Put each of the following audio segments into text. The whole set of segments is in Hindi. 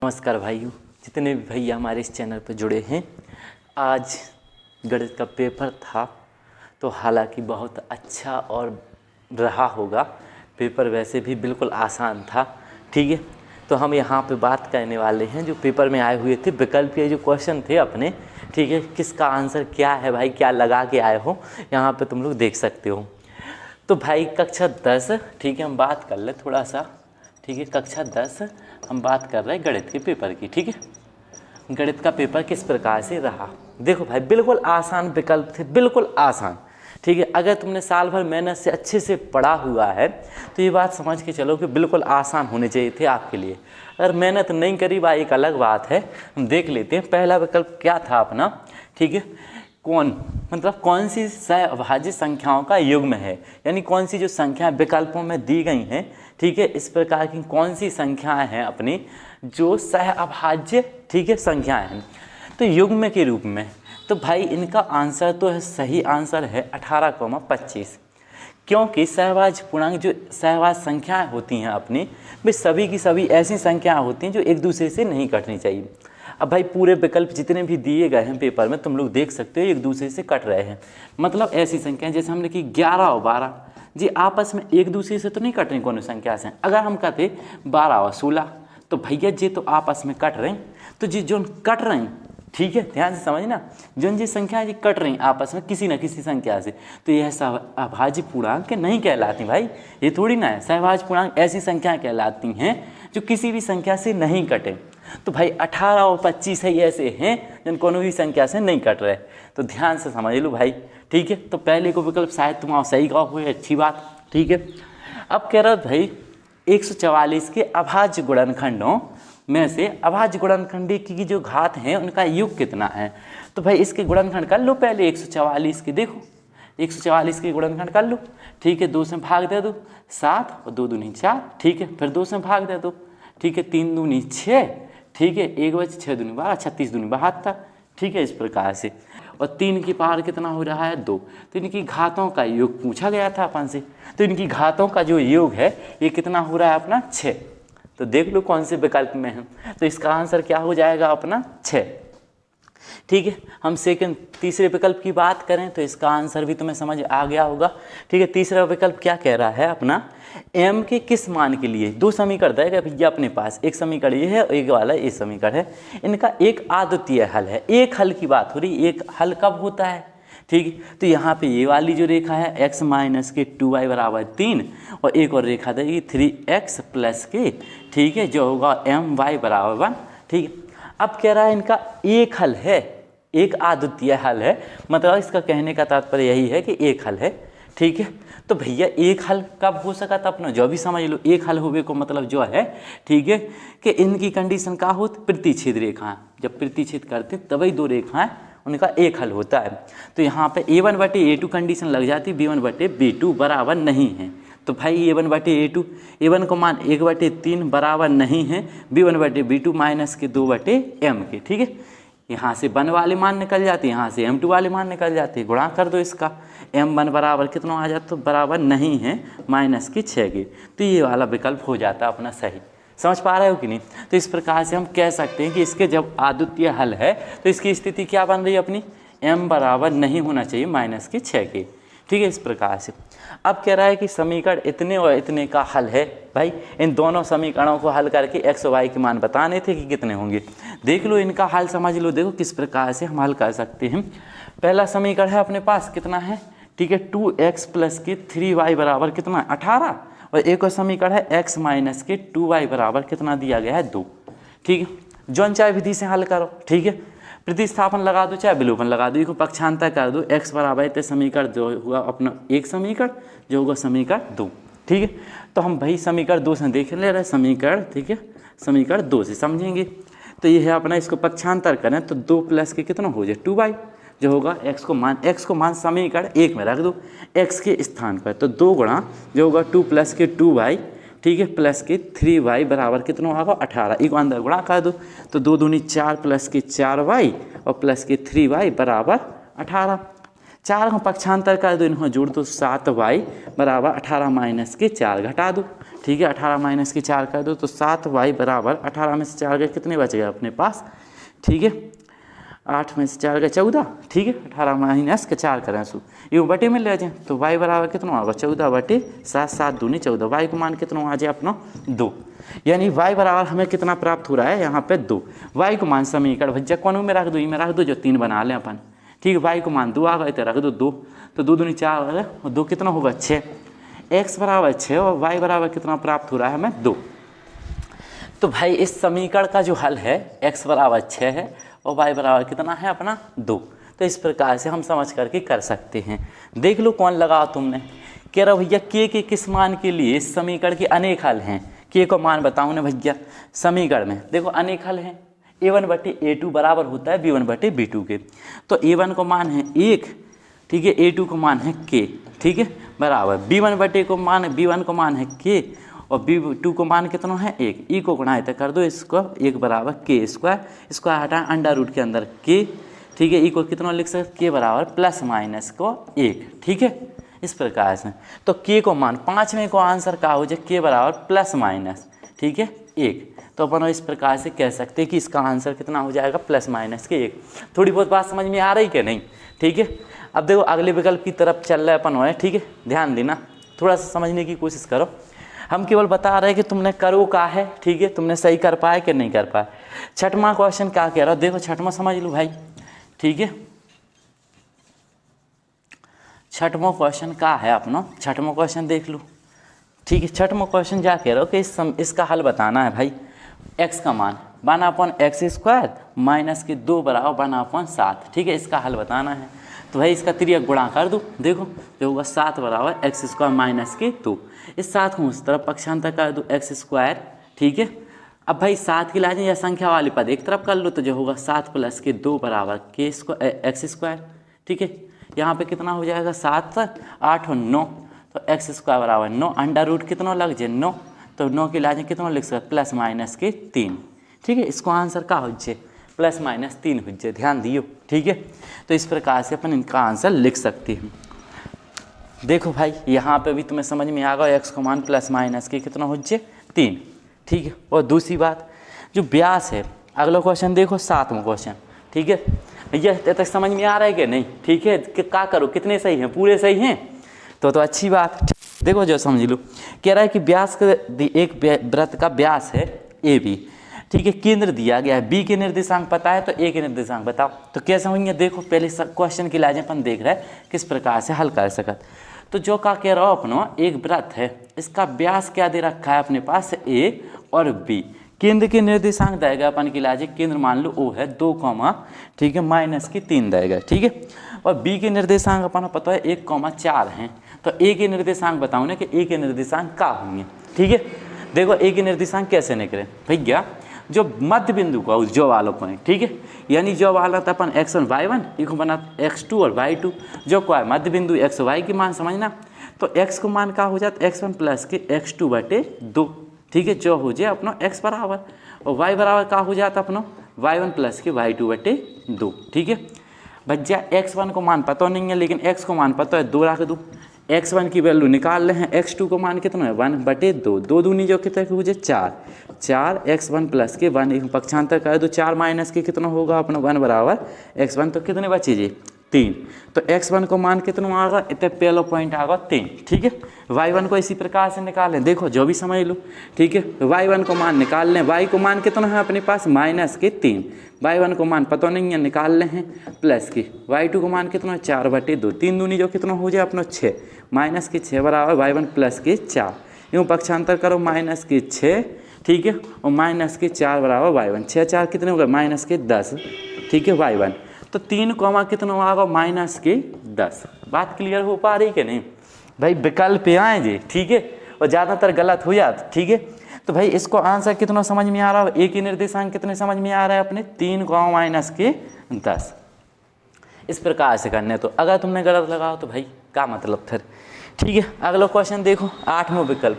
नमस्कार भाइयों, जितने भी भैया हमारे इस चैनल पर जुड़े हैं। आज गणित का पेपर था तो हालांकि बहुत अच्छा और रहा होगा। पेपर वैसे भी बिल्कुल आसान था, ठीक है। तो हम यहाँ पे बात करने वाले हैं जो पेपर में आए हुए थे विकल्प के जो क्वेश्चन थे अपने, ठीक है। किसका आंसर क्या है भाई, क्या लगा के आए हो, यहाँ पे तुम लोग देख सकते हो। तो भाई कक्षा 10, ठीक है, हम बात कर ले थोड़ा सा, ठीक है। कक्षा 10 हम बात कर रहे हैं गणित के पेपर की, ठीक है। गणित का पेपर किस प्रकार से रहा, देखो भाई बिल्कुल आसान विकल्प थे, बिल्कुल आसान, ठीक है। अगर तुमने साल भर मेहनत से अच्छे से पढ़ा हुआ है तो ये बात समझ के चलो कि बिल्कुल आसान होने चाहिए थे आपके लिए। अगर मेहनत नहीं करी भाई एक अलग बात है। हम देख लेते हैं पहला विकल्प क्या था अपना, ठीक है। कौन मतलब कौन सी सहअभाज्य संख्याओं का युग्म है, यानी कौन सी जो संख्याएं विकल्पों में दी गई हैं, ठीक है, इस प्रकार की कौन सी संख्याएं हैं अपनी जो सहअभाज्य, ठीक है, संख्याएं हैं तो युग्म के रूप में। तो भाई इनका आंसर तो है, सही आंसर है 18,25, क्योंकि सहभाज्य पूर्णांक जो सहभाज्य संख्याएं होती हैं अपनी, वे सभी की सभी ऐसी संख्याएं होती हैं जो एक दूसरे से नहीं कटनी चाहिए। अब भाई पूरे विकल्प जितने भी दिए गए हैं पेपर में तुम लोग देख सकते हो एक दूसरे से कट रहे हैं। मतलब ऐसी संख्याएं जैसे हमने कि 11 और 12 जी आपस में एक दूसरे से तो नहीं कट रही कोनो संख्या से। अगर हम कहते 12 और 16 तो भैया जी तो आपस में कट रहे, तो जी जो कट रहे हैं, ठीक है, ध्यान से समझना, जो जी संख्या जी कट रही आपस में किसी न किसी संख्या से, तो यह सहभाज्य पूर्णांक नहीं कहलाती भाई। ये थोड़ी ना है, सहभाज्य पूर्णांक ऐसी संख्याएं कहलाती हैं जो किसी भी संख्या से नहीं कटे। तो भाई 18 और 25 है, ये ऐसे हैं जिन कोनो भी संख्या से नहीं कट रहे। तो ध्यान से समझ लो भाई, ठीक है। तो पहले को विकल्प शायद तुम सही कहा हुए, अच्छी बात, ठीक है। अब कह रहा भाई 144 के अभाज्य गुणनखंडों में से अभाज्य गुणनखंडी की जो घात हैं उनका योग कितना है। तो भाई इसके गुणनखंड कर लो पहले 144 के, देखो 144 के गुणनखंड कर लो, ठीक है। 2 से भाग दे दो 7 और 2 दूनी 4, ठीक है। फिर 2 से भाग दे दो, ठीक है। 3 दूनी 6, ठीक है। 1 बचे 6 दूनी 12, 36 दूनी 72, ठीक है। इस प्रकार से, और 3 की पावर कितना हो रहा है 2। तो इनकी घातों का योग पूछा गया था अपन से, तो इनकी घातों का जो योग है ये कितना हो रहा है अपना 6। तो देख लो कौन से विकल्प में है, तो इसका आंसर क्या हो जाएगा अपना 6, ठीक है। हम तीसरे विकल्प की बात करें तो इसका आंसर भी तुम्हें समझ आ गया होगा, ठीक है। तीसरा विकल्प क्या कह रहा है अपना, m के किस मान के लिए 2 समीकरण देगा भैया अपने पास, एक समीकरण ये है और एक वाला ये समीकरण है, इनका एक अद्वितीय हल है। एक हल की बात हो रही, एक हल कब होता है, ठीक है। तो यहाँ पे ये वाली जो रेखा है x माइनस के 2y बराबर 3 और एक और रेखा देगी 3x प्लस के, ठीक है, जो होगा my बराबर 1, ठीक है। अब कह रहा है इनका एक हल है, एक अद्वितीय हल है, मतलब इसका कहने का तात्पर्य यही है कि एक हल है, ठीक है। तो भैया एक हल कब हो सका था अपना, जो भी समझ लो एक हल होने को मतलब जो है, ठीक है, कि इनकी कंडीशन का हो प्रतिच्छेद रेखा, जब प्रतिच्छेद करते तभी 2 रेखाएं उनका एक हल होता है। तो यहाँ पे a1/a2 कंडीशन लग जाती, b1/b2 बराबर नहीं है। तो भाई a1/a2, a1 को मान 1/3 बराबर नहीं है b1/b2 माइनस के 2/m के, ठीक है। यहाँ से 1 वाले मान निकल जाते, यहाँ से m2 वाले मान निकल जाते, गुणा कर दो इसका, m1 बराबर कितना आ जाता, तो बराबर नहीं है माइनस के 6 के। तो ये वाला विकल्प हो जाता अपना सही, समझ पा रहे हो कि नहीं। तो इस प्रकार से हम कह सकते हैं कि इसके जब अद्वितीय हल है तो इसकी स्थिति क्या बन रही है अपनी, m बराबर नहीं होना चाहिए माइनस के 6 के, ठीक है। इस प्रकार से अब कह रहा है कि समीकरण इतने और इतने का हल है। भाई इन दोनों समीकरणों को हल करके x और y के मान बताने थे कि कितने होंगे। देख लो इनका हल समझ लो, देखो किस प्रकार से हम हल कर सकते हैं। पहला समीकरण है अपने पास कितना है, ठीक है, 2x प्लस के 3y बराबर कितना 18, और एक और समीकरण है x माइनस के 2y बराबर कितना दिया गया है 2, ठीक है। जौन चाहे विधि से हल करो, ठीक है, प्रतिस्थापन लगा दो चाहे विलोपन लगा दो, इसको पक्षांतर कर दो, x बराबर है समीकरण जो हुआ अपना एक समीकरण, जो होगा समीकरण 2, ठीक है। तो हम भाई समीकरण 2 से देख ले रहे समीकरण, ठीक है, समीकरण 2 से समझेंगे। तो ये है अपना, इसको पक्षांतर करें तो 2 प्लस के कितना हो जाए 2y, जो होगा x को मान समीकरण 1 में रख दो x के स्थान पर, तो 2 गुणा जो होगा 2 प्लस के 2y, ठीक है, प्लस के 3y बराबर कितना होगा 18, एक अंदर गुणा कर दो, तो 2 दूनी 4 प्लस के 4y और प्लस के 3y बराबर 18, 4 को पक्षांतर कर दो, इन्हों जोड़ दो 7y बराबर 18 माइनस के 4 घटा दो, ठीक है 18 माइनस के 4 कर दो तो 7y बराबर 18 में से 4 गए कितने बच गए अपने पास, ठीक है 8 में से 4 गए 14, ठीक है 18 माइनस के 4 करें सु ये बटे में ले जाए तो y बराबर कितना होगा 14/7, 7 दूनी 14, y को मान कितना आ जाए अपना 2, यानी y बराबर हमें कितना प्राप्त हो रहा है यहाँ पे 2। y को मान समीकरण भैया कौन में रख दो, में रख दो जो 3 बना लें अपन, ठीक है y को मान 2 आ गए तो रख दो 2, तो 2 दूनी 4 आ गए और 2 कितना होगा 6, x बराबर 6 और y बराबर कितना प्राप्त हो रहा है हमें 2। तो भाई इस समीकरण का जो हल है x बराबर 6 है और y बराबर कितना है अपना 2। तो इस प्रकार से हम समझ करके कर सकते हैं। देख लो कौन लगाओ तुमने, कह रहा भैया के किस मान के लिए इस समीकरण के अनेक हल हैं, के को मान बताऊँ ना भैया। समीकरण में देखो अनेक हल हैं, a1/a2 बराबर होता है b1/b2 के, तो a1 को मान है 1, ठीक है a2 को मान है k, ठीक है बराबर b1 को मान है k और b2 को मान कितना है 1, ई को गुणा तो कर दो इसको 1 बराबर k स्क्वायर, इसको हटाएं अंडर रूट के अंदर k, ठीक है ई को कितना लिख सकते k बराबर प्लस माइनस को 1, ठीक है इस प्रकार से। तो k को मान 5वें को आंसर का हो जाए k बराबर प्लस माइनस, ठीक है 1, तो अपन इस प्रकार से कह सकते हैं कि इसका आंसर कितना हो जाएगा प्लस माइनस के 1। थोड़ी बहुत बात समझ में आ रही कि नहीं, ठीक है। अब देखो अगले विकल्प की तरफ चल रहा है अपन है, ठीक है ध्यान देना, थोड़ा सा समझने की कोशिश करो। हम केवल बता रहे हैं कि तुमने करो का है, ठीक है तुमने सही कर पाए कि नहीं कर पाए। छठवां क्वेश्चन क्या कह रहा हो, देखो छठवां समझ लो भाई, ठीक है छठवां क्वेश्चन का है अपना, छठवां क्वेश्चन देख लो, ठीक है। छठवां क्वेश्चन क्या कह रहा हो कि इसका हल बताना है भाई। x का मान 1/x² माइनस के 2 बराबर 1/7, ठीक है इसका हल बताना है। तो भाई इसका त्रियक गुणा कर दो, देखो जो होगा 7 बराबर x² माइनस के 2, इस 7 को उस तरफ पक्षांतर कर दो x², ठीक है। अब भाई 7 की लाजें या संख्या वाली पद एक तरफ कर लो तो जो होगा 7 + के 2 बराबर x², ठीक है। यहाँ पे कितना हो जाएगा 7 8 और 9, तो x² बराबर 9, अंडर रूट कितना लग जाए 9, तो 9 की लाजें कितना लिख सकते प्लस माइनस के 3, ठीक है इसको आंसर का हो जाए प्लस माइनस 3 हो जाए, ध्यान दियो, ठीक है। तो इस प्रकार से अपन इनका आंसर लिख सकते हैं। देखो भाई यहाँ पे भी तुम्हें समझ में आ गया, x को मान प्लस माइनस के कितना हो जाए 3, ठीक है। और दूसरी बात जो व्यास है, अगला क्वेश्चन देखो 7वां क्वेश्चन, ठीक है भैया तक समझ में आ रहा है कि नहीं, ठीक है कि क्या करो कितने सही हैं, पूरे सही हैं तो अच्छी बात। देखो जो समझ लो, कह रहा है कि व्यास का एक वृत्त का व्यास है AB, ठीक है केंद्र दिया गया है, B के निर्देशांक पता है तो A के निर्देशांक बताओ, तो कैसे होंगे देखो पहले क्वेश्चन की लाजें अपन देख रहे हैं किस प्रकार से हल कर सकत। तो जो का कह रहा हो अपना एक वृत्त है, इसका व्यास क्या दे रखा है अपने पास A और B, केंद्र के निर्देशांक देगा अपन की लाजे, केंद्र मान लो O है 2, ठीक है माइनस की 3 देगा, ठीक है। और B के निर्देशांक अपन पता है 1, 4 हैं, तो A के निर्देशांक बताओ ना कि A के निर्देशांक क्या होंगे, ठीक है। देखो A के निर्देशांक कैसे निकले भैया, जो मध्य बिंदु का जो वाला पॉइंट, ठीक है यानी जो वाला था अपन x1 y1 इको बना x2 और y2, जो क्या है मध्य बिंदु x y की मान समझना, तो x को मान का हो जाता x1 + के x2/2, ठीक है जो हो जाए अपना x बराबर, और y बराबर का हो जाता अपना y1 + के y2/2, ठीक है भैया। x1 को मान पता नहीं है लेकिन x को मान पता है 2 रख दो, x1 की वैल्यू निकाल रहे हैं, x2 को मान कितना है 1/2, 2 दूनी जो कितना हो जाए 4 x1 + के 1 एक पक्षांतर कर दो, 4 माइनस के कितना होगा अपना 1 बराबर x1, तो कितने बचे जी 3, तो x1 को मान कितना आ गया, इतने पहला पॉइंट आ गया 3, ठीक है। y1 को इसी प्रकार से निकालें, देखो जो भी समझ लो, ठीक है y1 को मान निकाल लें, y को मान कितना है अपने पास -3, y1 को मान पता नहीं है निकाल लें हैं प्लस की, y2 को मान कितना 4/2, 3 दूनी जो कितना हो जाए अपना 6, -6 बराबर y1 + के 4, यूँ पक्षांतर करो -6, ठीक है और -4 बराबर y1, 6 4 कितने हो गए -10, ठीक है y1, तो 3 कॉमा कितना आ गया -10। बात क्लियर हो पा रही कि नहीं भाई, विकल्प पे आए जी, ठीक है और ज़्यादातर गलत हो जाता, ठीक है। तो भाई इसको आंसर कितना समझ में आ रहा है, एक ही निर्देशांक कितने समझ में आ रहा है अपने 3 -10, इस प्रकार से करने। तो अगर तुमने गलत लगाओ तो भाई क्या मतलब फिर, ठीक है। अगला क्वेश्चन देखो 8वां विकल्प,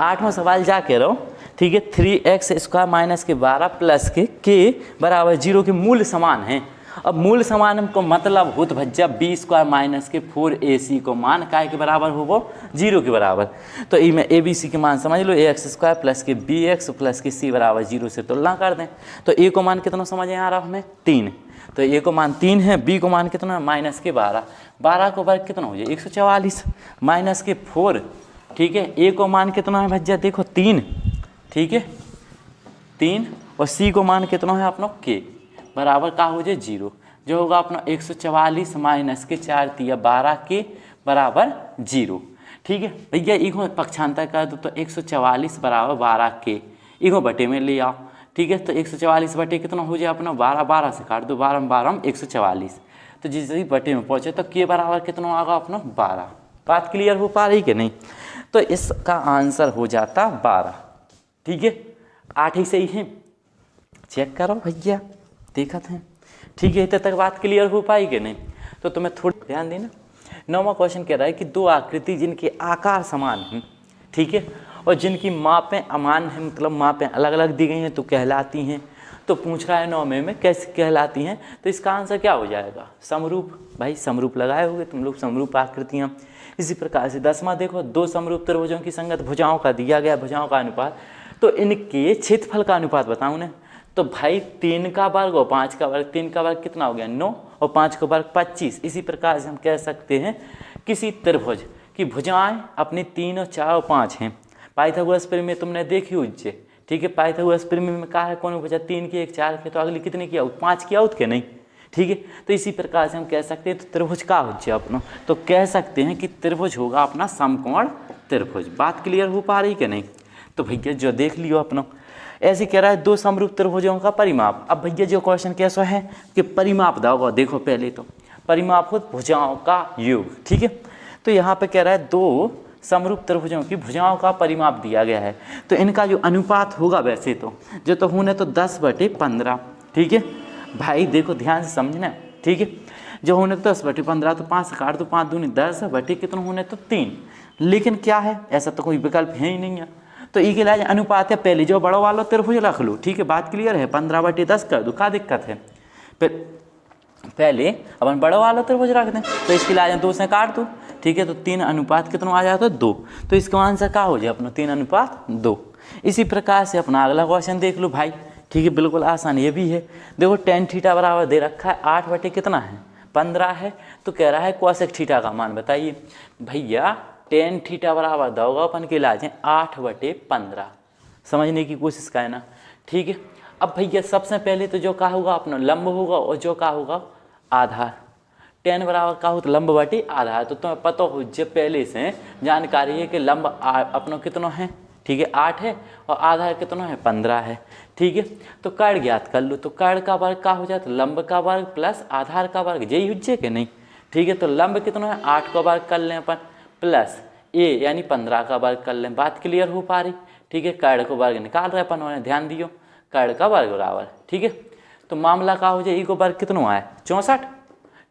8वां सवाल जा कह रहा हूँ, ठीक है 3x² - के 12 + के बराबर 0 के मूल्य समान हैं, अब मूल समान हमको मतलब हो तो भज्जा बी स्क्वायर माइनस के 4ac को मान काय के बराबर हो वो 0 के बराबर। तो ई में ABC के मान समझ लो ax स्क्वायर प्लस के bx प्लस के c बराबर 0 से तुलना कर दें। तो a को मान कितना समझ में आ रहा हमें 3, तो a को मान 3 है, b को मान कितना माइनस के 12, 12 को वर्ग कितना हो जाए 144 माइनस के 4, ठीक है। a को मान कितना है भज्जा देखो 3, ठीक है 3, और c को मान कितना है अपना k बराबर का हो जाए 0, जो होगा अपना 144 माइनस के 4 तिया 12 के बराबर 0, ठीक है भैया। इको पक्षांतर कर दो तो 144 बराबर 12 के, इको बटे में ले आओ, ठीक है। तो 144 बटे कितना हो जाए अपना 12, 12 से काट दो 12 12 144, तो जिस बटे में पहुँचे तो के बराबर कितना आएगा अपना 12। बात क्लियर हो पा रही कि नहीं? तो इसका आंसर हो जाता 12, ठीक है। 8 ही सही है, चेक करो भैया देखत हैं, ठीक है। इतने तक बात क्लियर हो पाई कि नहीं? तो तुम्हें थोड़ा ध्यान देना। 9वां क्वेश्चन कह रहा है कि दो आकृति जिनके आकार समान हैं, ठीक है, और जिनकी मापें अमान हैं, मतलब मापें अलग अलग दी गई हैं तो कहलाती हैं। तो पूछ रहा है 9वें में कैसे कहलाती हैं, तो इसका आंसर क्या हो जाएगा समरूप। भाई समरूप लगाए होगे तुम लोग, समरूप आकृतियाँ। इसी प्रकार से 10वां देखो, दो समरूप त्रिभुजों की संगत भुजाओं का दिया गया भुजाओं का अनुपात, तो इनके क्षेत्रफल का अनुपात बताऊँ ना। तो भाई 3 का वर्ग और 5 का वर्ग, 3 का वर्ग कितना हो गया 9 और 5 का वर्ग 25। इसी प्रकार से हम कह सकते हैं किसी त्रिभुज की भुजाएं अपनी 3 और 4 और 5 हैं। पाइथागोरस प्रमेय तुमने देखी उज्जे, ठीक है। पाइथागोरस प्रमेय में कहा है कौन भुजा 3 की 1 4 की, तो अगली कितने की आउट 5 की आउट के नहीं, ठीक है। तो इसी प्रकार से हम कह सकते हैं तो त्रिभुज का उज्जे अपना, तो कह सकते हैं कि त्रिभुज होगा अपना समकोण त्रिभुज। बात क्लियर हो पा रही कि नहीं? तो भैया जो देख लियो अपना ऐसे कह रहा है दो समरूप त्रिभुजों का परिमाप। अब भैया जो क्वेश्चन कैसा है कि परिमाप दाओगा, देखो पहले तो परिमाप हो भुजाओं का योग, ठीक है। तो यहाँ पे कह रहा है दो समरूप त्रिभुजों की भुजाओं का परिमाप दिया गया है, तो इनका जो अनुपात होगा वैसे तो जो तो होने तो 10/15, ठीक है भाई। देखो ध्यान से समझना, ठीक है। जो होने तो 10/15 तो 5 से काट दो, 5 दूनी 10 बटे कितना होने तो 3, लेकिन क्या है ऐसा तो कोई विकल्प है ही नहीं है। तो ई के लिए अनुपात है पहले जो बड़ो वाला त्रिभुज रख लो, ठीक है। बात क्लियर है, 15/10 कर दो, क्या दिक्कत है। पहले अपन बड़ो वाला त्रिभुज रख दें, तो इसके लिए 2 से काट दो, ठीक है। तो 3 अनुपात कितना आ जाता है 2, तो इसका आंसर क्या हो जाए अपना 3:2। इसी प्रकार से अपना अगला क्वेश्चन देख लो भाई, ठीक है। बिल्कुल आसान ये भी है। देखो tan थीटा बराबर दे रखा है 8 बटे कितना है 15 है, तो कह रहा है कोसेक थीटा का मान बताइए। भैया tan थीटा बराबर दोगा अपन के लाजे 8/15, समझने की कोशिश करना, ठीक है। अब भैया सबसे पहले तो जो का होगा अपना लंब होगा और जो का होगा आधार। tan बराबर का हो तो लंब बटे आधार, तो तुम्हें पता हो जब पहले से जानकारी है कि लंब अपना कितना है, ठीक है 8 है, और आधार कितना है 15 है, ठीक है। तो कर्ण ज्ञात कर लो, तो कर्ण का वर्ग का हो जाता लंब का वर्ग प्लस आधार का वर्ग, यही हुज्जे के नहीं, ठीक है। तो लंब कितना है 8 का वर्ग कर लें अपन प्लस ए यानी 15 का वर्ग कर लें। बात क्लियर हो पा रही, ठीक है। कर्ण को वर्ग निकाल रहे अपन, उन्हें ध्यान दियो कर्ण का वर्ग बराबर, ठीक है। तो मामला का हो जाए ई को वर्ग कितना है 64,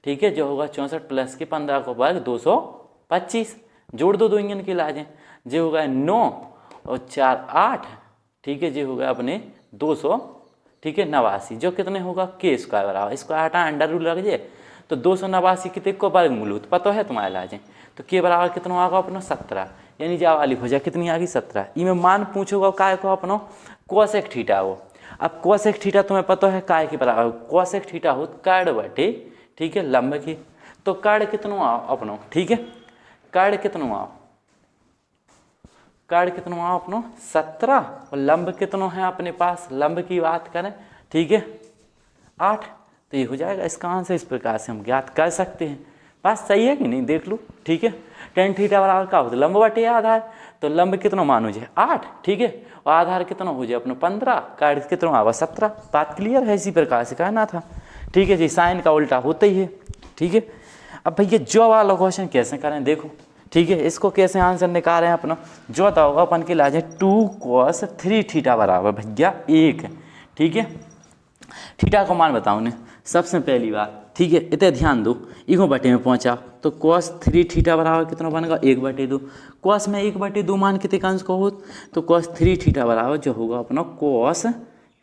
ठीक है। जो होगा 64 प्लस के 15 को वर्ग 225, जोड़ दो इंजन के लाजें, जो होगा 9 और 4 8, ठीक है। जो होगा अपने 200, ठीक है 89, जो कितने होगा के स्क्वायर बराबर, इसको हटा अंडर रूल लग जाए तो 289 कितने को वर्गमूल पता है तुम्हारे लाजें, तो के बराबर कितना आएगा अपना 17, यानी जा वाली भुजा कितनी आ गई 17। इमें मान पूछोगा काय को अपना कोसेक थीटा हो। अब कोसेक थीटा तुम्हें पता है काय के बराबर, कोसेक थीटा हो कर्ण बटे, ठीक है लंब की। तो कर्ण कितना आओ अपना, ठीक है कर्ण कितना आओ, कर्ण कितना आओ अपना 17, और लंब कितना है अपने पास, लंब की बात करें, ठीक है 8। तो ये हो जाएगा इसका आंसर। इस प्रकार से हम ज्ञात कर सकते हैं। बात सही है कि नहीं देख लो, ठीक है। tan थीटा बराबर का होता है लंब बटे आधार, तो लंब कितना मान हो जाए 8, ठीक है, और आधार कितना हो जाए अपना 15, कर्ण कितना आवा 17। बात क्लियर है, इसी प्रकार से कहना था, ठीक है जी। साइन का उल्टा होता ही है, ठीक है। अब भैया जो वाला क्वेश्चन कैसे करें देखो, ठीक है। इसको कैसे आंसर निकाल रहे हैं अपना, जो आता होगा अपन के लाजे 2 cos 3 थीटा बराबर भैया 1, ठीक है। थीटा को मान बताओ ने सबसे पहली बात, ठीक है। इतने ध्यान दो, इको बटे में पहुंचा तो cos 3 थीटा बराबर कितना बनेगा 1/2। cos में 1/2 मान कितने का अंश को हो, तो cos 3 थीटा बराबर जो होगा अपना cos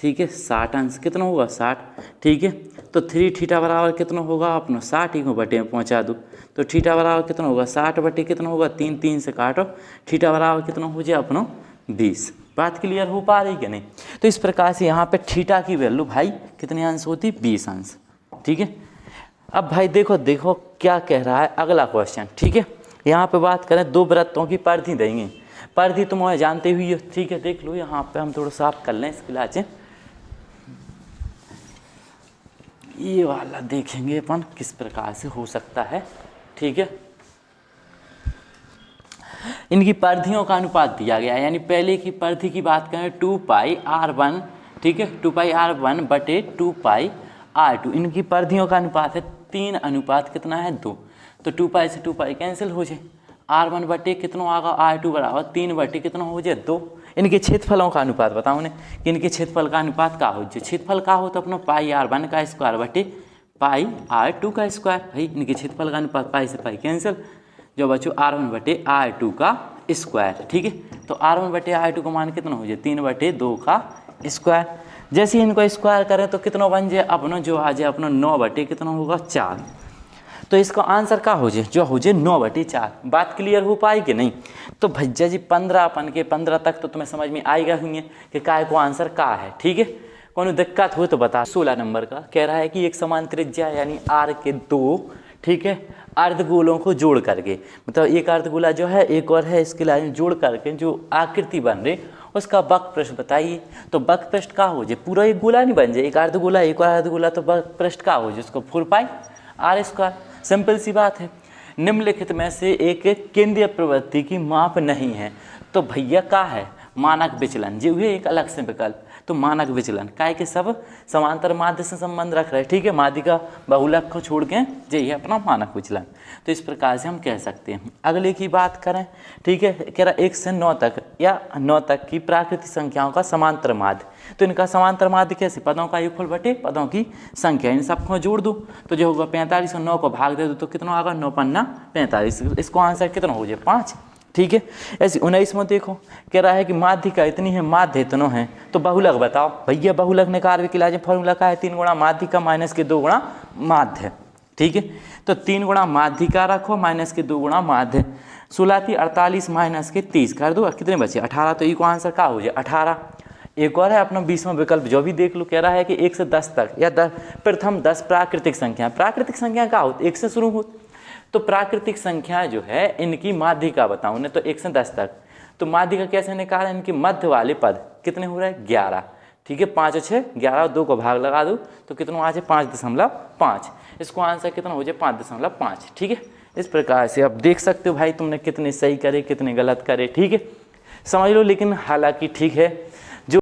ठीक है। 60 अंश कितना होगा 60, ठीक है। तो 3 थीटा बराबर कितना होगा अपना 60 ही को बटे में पहुँचा दो, तो थीटा बराबर कितना होगा 60 बटे कितना होगा 3, 3 से काटो, थीटा बराबर कितना हो जाए अपना 20। बात क्लियर हो पा रही कि नहीं। तो इस प्रकार से यहाँ पे थीटा की वैल्यू भाई कितने अंश होती 20 अंश, ठीक है। अब भाई देखो देखो क्या कह रहा है अगला क्वेश्चन, ठीक है। यहाँ पे बात करें दो वृत्तों की परिधि देंगे, परिधि तुम जानते हुई हो, ठीक है। देख लो यहाँ पे हम थोड़ा साफ कर लें इसके लाचे, ये वाला देखेंगे अपन किस प्रकार से हो सकता है, ठीक है। इनकी परिधियों का अनुपात दिया गया है, यानी पहले की परिधि की बात करें 2πr1, ठीक है, 2πr1 बटे 2πr2, इनकी परिधियों का अनुपात है 3 अनुपात कितना है 2, तो 2π से 2π कैंसिल हो जाए, r1 बटे कितना आगा r2 बराबर 3 बटे कितना हो जाए 2। इनके क्षेत्रफलों का अनुपात बताओ उन्हें कि इनके क्षेत्रफल का अनुपात क्या हो जाए, क्षेत्रफल का हो तो अपना πr1 का स्क्वायर बटे πr2 का स्क्वायर, भाई इनके क्षेत्रफल का अनुपात पाई से पाई कैंसिल, जो बच्चों r1 बटे r2 का स्क्वायर, ठीक है। तो r1 बटे r2 का मान कितना हो जाए 3 बटे 2 का स्क्वायर। जैसे ही इनको स्क्वायर करें तो कितना बन जाए अपना जो आ जाए अपना 9 बटे कितना होगा 4, तो इसका आंसर क्या हो जाए जो हो जाए 9 बटे 4। बात क्लियर हो पाई कि नहीं। तो भैया जी 15 अपन के 15 तक तो तुम्हें समझ में आएगा हुई कि काय को आंसर का है, ठीक है। कोई दिक्कत हो तो बता। 16 नंबर का कह रहा है कि एक समान त्रिज्या यानी r के 2, ठीक है, अर्धगोलों को जोड़ करके, मतलब एक अर्धगोला जो है एक और है इसके लाइन जोड़ करके जो आकृति बन रही उसका वक्र पृष्ठ बताइए। तो वक्र पृष्ठ का हो जाए पूरा एक गोला नहीं बन जाए, एक अर्धगोला एक और अर्धगोला, तो वक्र पृष्ठ का हो जाए उसको 4πr²। सिंपल सी बात है। निम्नलिखित में से एक केंद्रीय प्रवृत्ति की माप नहीं है, तो भैया का है मानक विचलन, जो हुए एक अलग से विकल्प, तो मानक विचलन काय के सब समांतर माध्य से संबंध रख रहे हैं, ठीक है, माध्य का बहुलक को छोड़ के यही अपना मानक विचलन। तो इस प्रकार से हम कह सकते हैं। अगले की बात करें, ठीक है, कह रहा 1 से 9 तक या 9 तक की प्राकृतिक संख्याओं का समांतर माध्य, तो इनका समांतर माध्य कैसे, पदों का योगफल बटे पदों की संख्या, इन सबको जोड़ दो तो जो होगा 45 और 9 को भाग दे दो तो कितना आएगा 9 पन्ना 45, इसको आंसर कितना हो जाए 5, ठीक है। ऐसे 19 में देखो कह रहा है कि माध्यिका इतनी है माध्य इतनो है, तो बहुलक बताओ भैया। बहुलक निकाल के लाजे फॉर्मूला का है 3 गुणा माध्यिका माइनस के 2 गुणा माध्य, ठीक है। तो 3 गुणा माध्यिका रखो माइनस के 2 गुणा माध्य, 16 थी 48 माइनस के 30 कर दो, कितने बचे 18, तो इको आंसर क्या हो जाए 18। एक और है अपना 20वां विकल्प जो भी देख लो, कह रहा है कि 1 से 10 तक या प्रथम 10 प्राकृतिक संख्या, प्राकृतिक संख्या क्या होती 1 से शुरू होती, तो प्राकृतिक संख्या जो है इनकी माध्यिका बताऊँ ने तो 1 से 10 तक, तो माध्यिका कैसे निकालें, इनके मध्य वाले पद कितने हो रहे हैं 11, ठीक है, 5 और 6 11 और 2 को भाग लगा दो तो कितना आ जाए 5.5, इसको आंसर कितना हो जाए 5.5, ठीक है। इस प्रकार से अब देख सकते हो भाई तुमने कितने सही करे कितने गलत करे, ठीक है, समझ लो। लेकिन हालांकि ठीक है